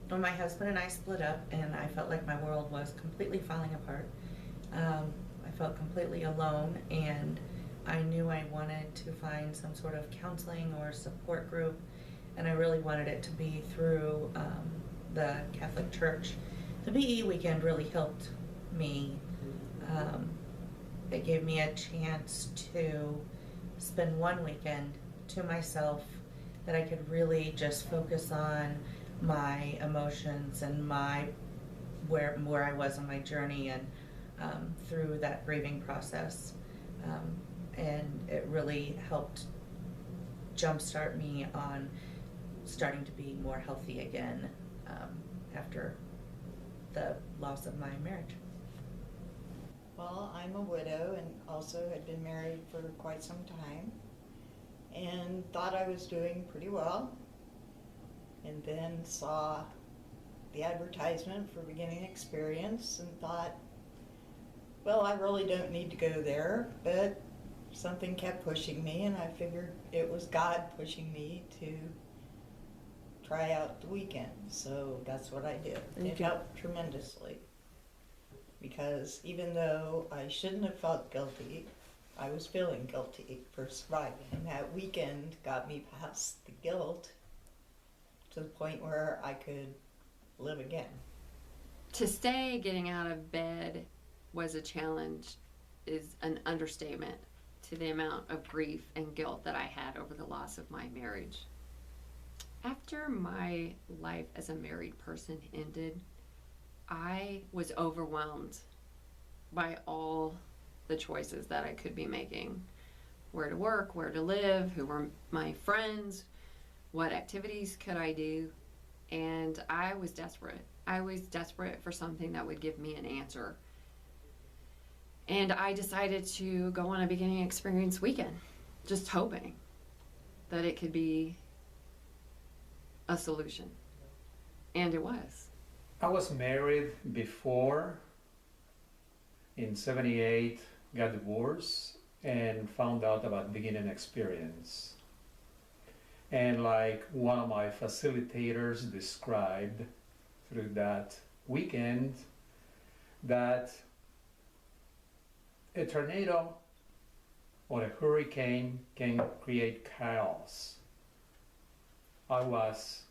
when my husband and I split up and I felt like my world was completely falling apart, I felt completely alone, and I knew I wanted to find some sort of counseling or support group, and I really wanted it to be through the Catholic Church. The BE weekend really helped me. It gave me a chance to spend one weekend to myself that I could really just focus on my emotions and where I was on my journey, and through that grieving process. And it really helped jumpstart me on starting to be more healthy again after the loss of my marriage. Well, I'm a widow and also had been married for quite some time and thought I was doing pretty well, and then saw the advertisement for beginning experience and thought, well, I really don't need to go there, but something kept pushing me, and I figured it was God pushing me to try out the weekend. So that's what I did. It helped tremendously, because even though I shouldn't have felt guilty, I was feeling guilty for surviving. And that weekend got me past the guilt to the point where I could live again. To stay getting out of bed was a challenge is an understatement to the amount of grief and guilt that I had over the loss of my marriage. After my life as a married person ended, I was overwhelmed by all the choices that I could be making. Where to work, where to live, who were my friends, what activities could I do, and I was desperate. I was desperate for something that would give me an answer. And I decided to go on a beginning experience weekend, just hoping that it could be a solution. And it was. I was married before, in 78, got divorced, and found out about beginning experience. And like one of my facilitators described through that weekend, that a tornado or a hurricane can create chaos. I was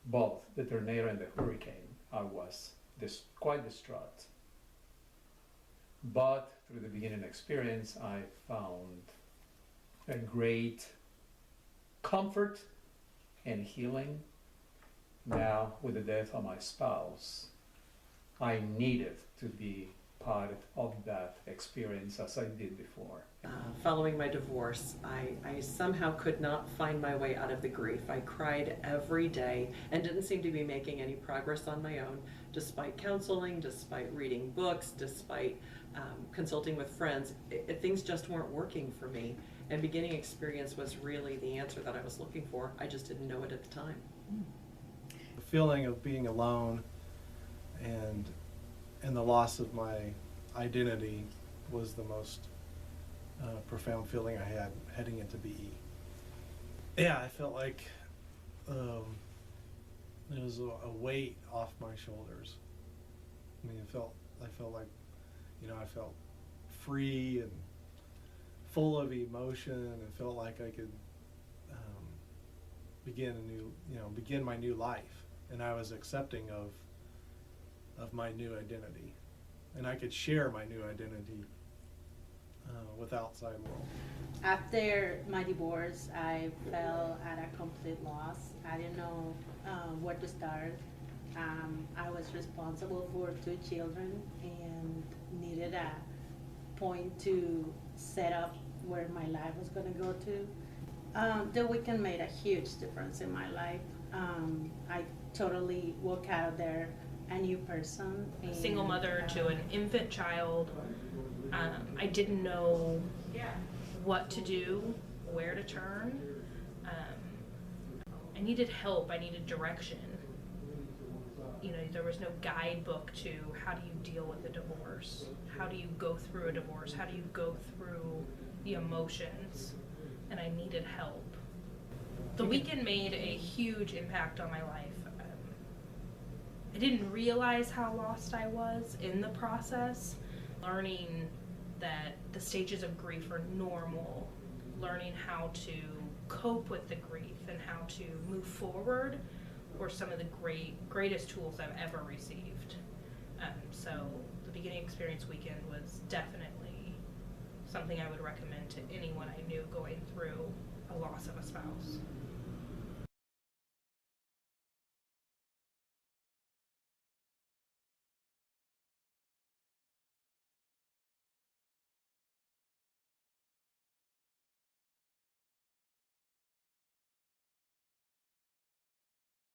both the tornado and the hurricane. I was quite distraught. But through the beginning experience, I found a great comfort and healing. Now, with the death of my spouse, I needed to be part of that experience as I did before. Following my divorce, I somehow could not find my way out of the grief. I cried every day and didn't seem to be making any progress on my own, despite counseling, despite reading books, despite consulting with friends. Things just weren't working for me, and beginning experience was really the answer that I was looking for. I just didn't know it at the time. The feeling of being alone and the loss of my identity was the most profound feeling I had heading into BE. Yeah, I felt like there was a weight off my shoulders. I mean, I felt like, I felt free and full of emotion, and felt like I could begin my new life, and I was accepting of my new identity, and I could share my new identity with outside world. After my divorce, I fell at a complete loss. I didn't know where to start. I was responsible for 2 children and needed a point to set up where my life was going to go to. The weekend made a huge difference in my life. I totally walked out of there a new person. A single mother to an infant child. I didn't know what to do, where to turn. I needed help, I needed direction. There was no guidebook to how do you deal with a divorce? How do you go through a divorce? How do you go through the emotions? And I needed help. The weekend made a huge impact on my life. didn't realize how lost I was in the process. Learning that the stages of grief are normal, learning how to cope with the grief and how to move forward were some of the greatest tools I've ever received. So the beginning experience weekend was definitely something I would recommend to anyone I knew going through a loss of a spouse.